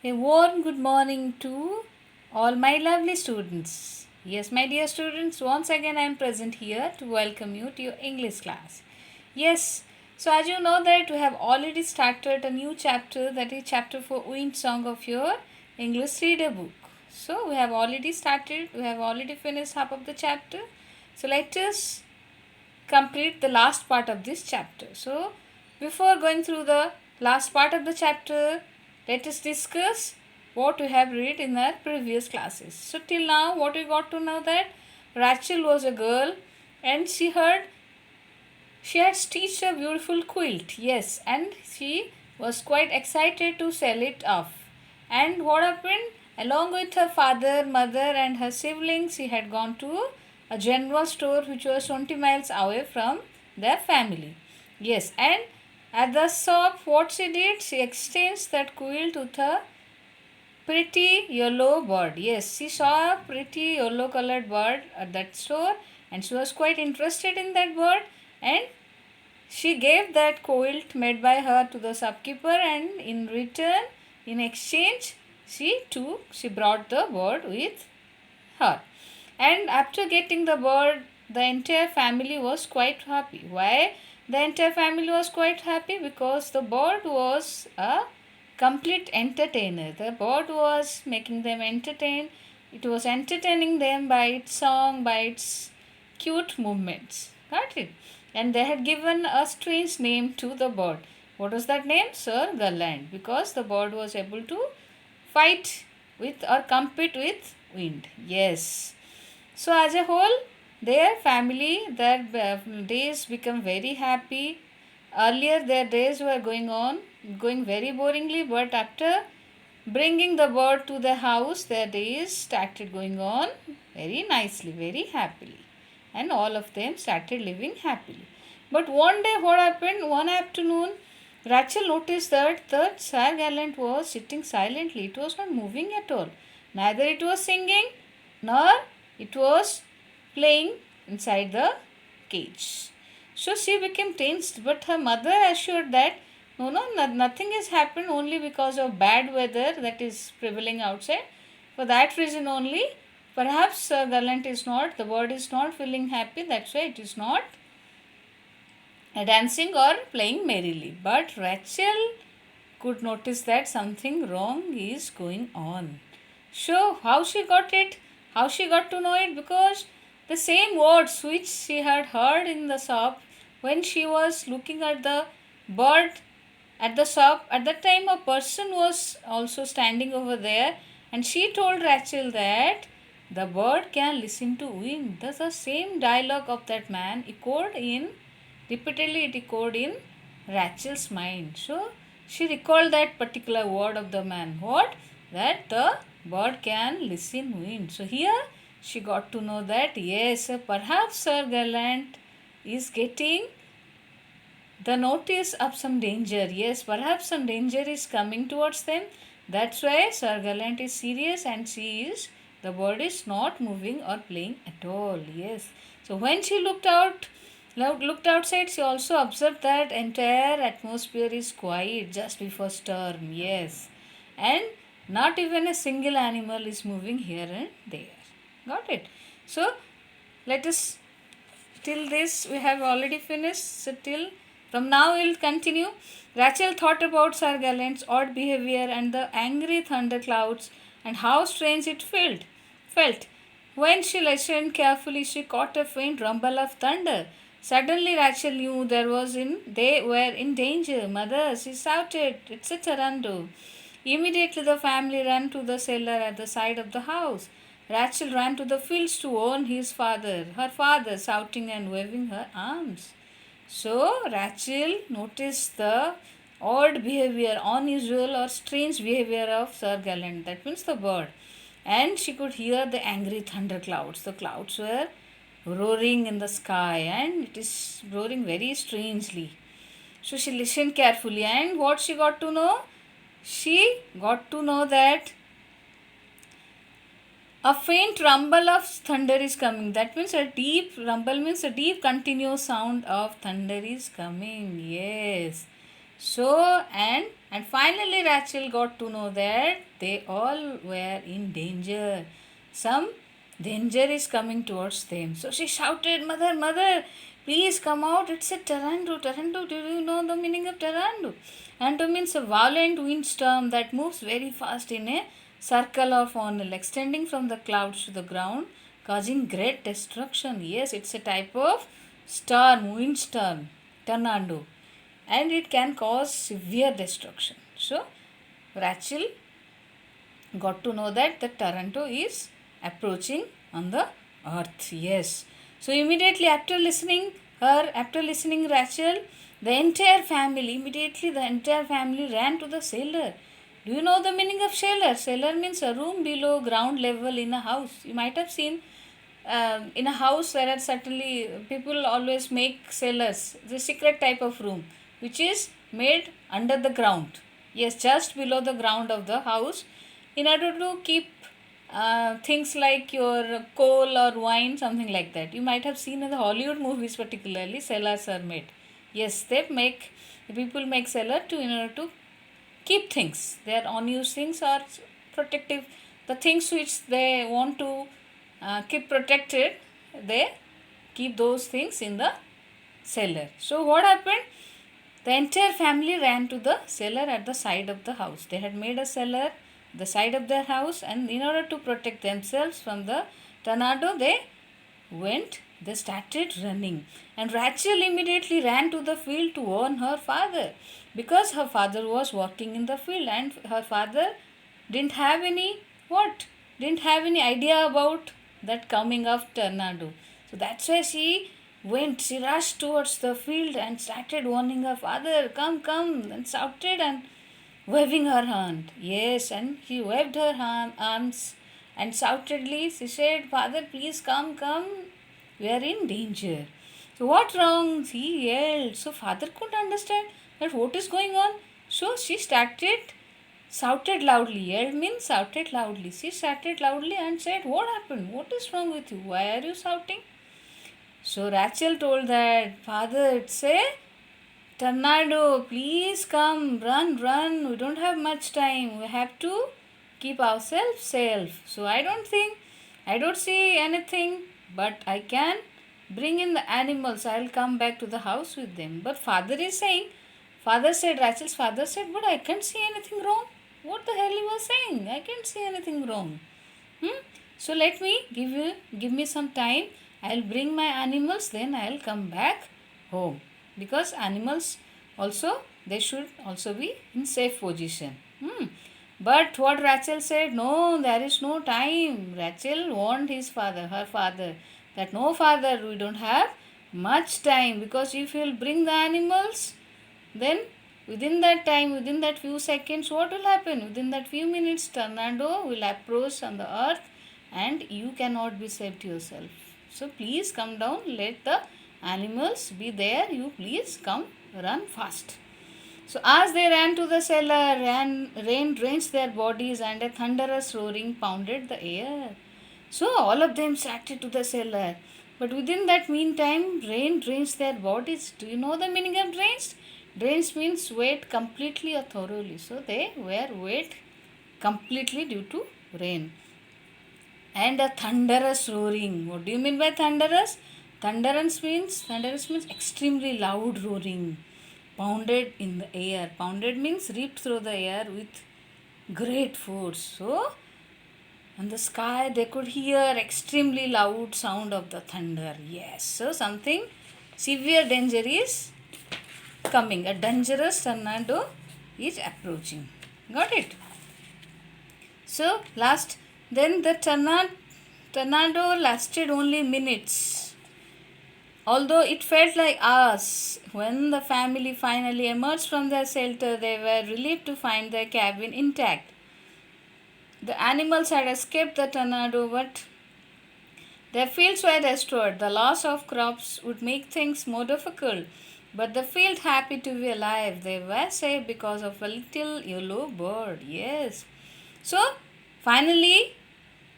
A warm good morning to all my lovely students. Yes, my dear students, once again I am present here to welcome you to your English class. Yes, so as you know that we have already started a new chapter, that is chapter 4 Wind Song of your English reader book. So we have already started, we have already finished half of the chapter. So let us complete the last part of this chapter. So, before going through the last part of the chapter, let us discuss what we have read in our previous classes. So, till now, what we got to know that Rachel was a girl and she had stitched a beautiful quilt. Yes, and she was quite excited to sell it off. And what happened? Along with her father, mother, and her siblings, she had gone to a general store which was 20 miles away from their family. Yes, and at the shop, what she did, she exchanged that quilt with a pretty yellow bird. Yes, she saw a pretty yellow colored bird at that store and she was quite interested in that bird, and she gave that quilt made by her to the shopkeeper, and in return, in exchange, she brought the bird with her. And after getting the bird, the entire family was quite happy. Why? The entire family was quite happy because the bird was a complete entertainer. The bird was making them entertain. It was entertaining them by its song, by its cute movements. Got it? And they had given a strange name to the bird. What was that name? Sir Gallant, because the bird was able to fight with or compete with wind. Yes. So as a whole, their family, their days become very happy. Earlier, their days were going very boringly, but after bringing the bird to the house, their days started going on very nicely, very happily, and all of them started living happily. But one day, what happened? One afternoon, Rachel noticed that the Sir Gallant was sitting silently. It was not moving at all. Neither it was singing, nor it was playing inside the cage. So she became tensed, but her mother assured that nothing has happened only because of bad weather that is prevailing outside. For that reason only, perhaps Gallant is not, the bird is not feeling happy, that's why it is not dancing or playing merrily. But Rachel could notice that something wrong is going on. So, how she got it? How she got to know it? Because the same words which she had heard in the shop when she was looking at the bird at the shop, at that time a person was also standing over there, and she told Rachel that the bird can listen to wind. Thus, the same dialogue of that man repeatedly it echoed in Rachel's mind. So, she recalled that particular word of the man. What? That the bird can listen wind. So, here she got to know that yes, perhaps Sir Gallant is getting the notice of some danger. Yes, perhaps some danger is coming towards them. That's why Sir Gallant is serious and the bird is not moving or playing at all. Yes. So when she looked outside, she also observed that entire atmosphere is quiet just before storm. Yes. And not even a single animal is moving here and there. Got it? So let us, till this we have already finished. So till from now we will continue. Rachel thought about Sir Gallant's odd behavior and the angry thunderclouds and how strange it felt. When she listened carefully, she caught a faint rumble of thunder. Suddenly Rachel knew they were in danger. Mother, she shouted, it's a Taranto. Immediately the family ran to the cellar at the side of the house. Rachel ran to the fields to warn her father, shouting and waving her arms. So Rachel noticed the odd behavior, unusual or strange behavior of Sir Gallant, that means the bird. And she could hear the angry thunderclouds. The clouds were roaring in the sky and it is roaring very strangely. So she listened carefully, and what she got to know? She got to know that a faint rumble of thunder is coming. That means a deep rumble means a deep continuous sound of thunder is coming. Yes. So And finally, Rachel got to know that they all were in danger. Some danger is coming towards them. So she shouted, Mother, Mother, please come out. It's a Tarandu. Tarandu, do you know the meaning of Tarandu? Tarandu means a violent windstorm that moves very fast in a circle or funnel, extending from the clouds to the ground, causing great destruction. Yes, it's a type of storm, windstorm, tornado, and it can cause severe destruction. So, Rachel got to know that the Toronto is approaching on the earth. Yes. So immediately after listening Rachel, the entire family ran to the cellar. Do you know the meaning of cellar? Cellar means a room below ground level in a house. You might have seen in a house there are certainly people always make cellars, the secret type of room, which is made under the ground. Yes, just below the ground of the house, in order to keep things like your coal or wine, something like that. You might have seen in the Hollywood movies, particularly cellars are made. Yes, the people make cellar to in order to keep things, their unused things or protective, the things which they want to keep protected, they keep those things in the cellar. So what happened? The entire family ran to the cellar at the side of the house. They had made a cellar the side of their house, and in order to protect themselves from the tornado, they started running. And Rachel immediately ran to the field to warn her father, because her father was working in the field and her father didn't have any what? Didn't have any idea about that coming of tornado. So that's why she rushed towards the field and started warning her father, come, come, and shouted and waving her hand. Yes, and he waved her arms and shoutedly she said, Father, please come, come, we are in danger. So what wrong? He yelled. So father couldn't understand that what is going on. So she shouted loudly. Yelled means shouted loudly. She shouted loudly and said, what happened? What is wrong with you? Why are you shouting? So Rachel told that, Father, it's a tornado, please come, run, run. We don't have much time. We have to keep ourselves safe. So I don't see anything, but I can bring in the animals. I'll come back to the house with them. But Rachel's father said, but I can't see anything wrong. What the hell he was saying? I can't see anything wrong. So let me give me some time. I'll bring my animals, then I'll come back home. Because animals also, they should also be in safe position. But what Rachel said, no, there is no time. Rachel warned her father, that no, father, we don't have much time, because if you'll bring the animals, then within that time, within that few seconds, what will happen? Within that few minutes, tornado will approach on the earth and you cannot be saved yourself. So please come down, let the animals be there, you please come, run fast. So as they ran to the cellar, rain drenched their bodies and a thunderous roaring pounded the air. So all of them started to the cellar. But within that meantime, rain drenched their bodies. Do you know the meaning of drenched? Drenched means wet completely or thoroughly. So they were wet completely due to rain. And a thunderous roaring. What do you mean by thunderous? Thunderous means extremely loud roaring, pounded in the air. Pounded means ripped through the air with great force. So, on the sky they could hear extremely loud sound of the thunder. Yes, so something severe danger is coming. A dangerous tornado is approaching. Got it? So, then the tornado lasted only minutes. Although it felt like hours, when the family finally emerged from their shelter, they were relieved to find their cabin intact. The animals had escaped the tornado, but their fields were destroyed. The loss of crops would make things more difficult, but the field happy to be alive. They were safe because of a little yellow bird. Yes. So, finally,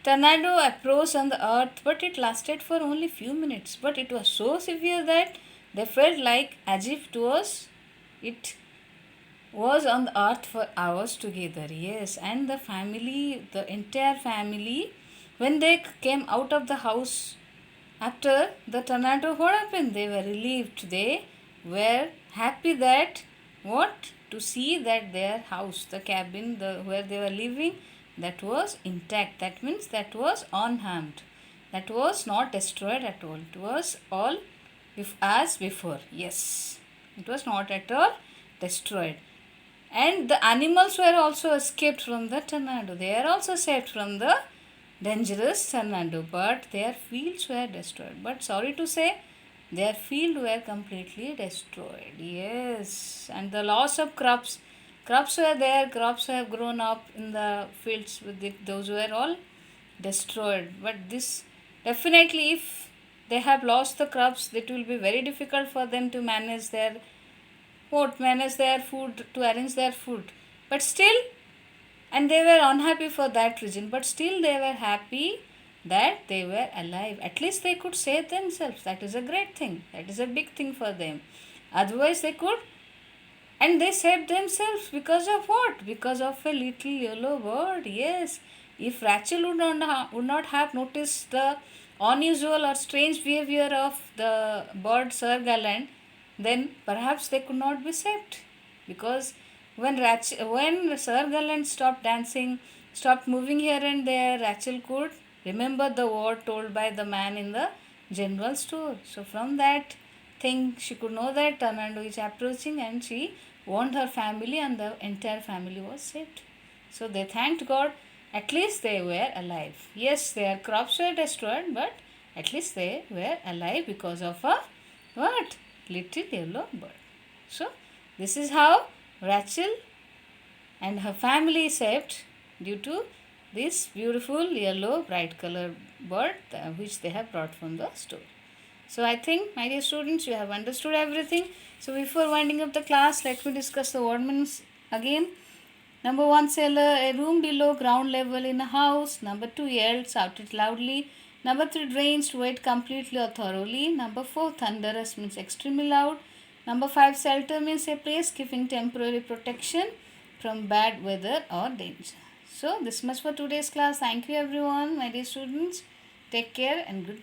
tornado approached on the earth, but it lasted for only few minutes. But it was so severe that they felt like as if was on the earth for hours together. Yes, and the family, the entire family, when they came out of the house after the tornado, what happened? They were relieved. They were happy that what? To see that their house, the cabin, the where they were living, that was intact. That means that was unharmed. That was not destroyed at all. It was all as before. Yes. It was not at all destroyed. And the animals were also escaped from the tornado. They are also saved from the dangerous tornado, but their fields were destroyed. But sorry to say, their field were completely destroyed. Yes, and the loss of crops. Crops were there. Crops have grown up in the fields. With it, those were all destroyed. But this definitely, if they have lost the crops, it will be very difficult for them to manage their manage their food, to arrange their food. But still, and they were unhappy for that reason, but still they were happy that they were alive. At least they could save themselves. That is a great thing. That is a big thing for them. Otherwise, they could, and they saved themselves because of what? Because of a little yellow bird. Yes. If Rachel would not have noticed the unusual or strange behavior of the bird Sir Gallant, then perhaps they could not be saved. Because when Sir Gallant stopped dancing, stopped moving here and there, Rachel could remember the word told by the man in the general store. So from that thing, she could know that tornado is approaching, and she warned her family, and the entire family was saved. So they thanked God. At least they were alive. Yes, their crops were destroyed, but at least they were alive because of a what? Little yellow bird. So this is how Rachel and her family saved due to this beautiful yellow bright color bird which they have brought from the store. So I think, my dear students, you have understood everything. So before winding up the class, let me discuss the word meanings again. Number 1, cellar, a room below ground level in a house. Number 2, yelled, shouted loudly. Number 3, drains, to wait completely or thoroughly. Number 4, thunderous means extremely loud. Number 5, shelter means a place giving temporary protection from bad weather or danger. So this much for today's class. Thank you everyone, my dear students. Take care and good.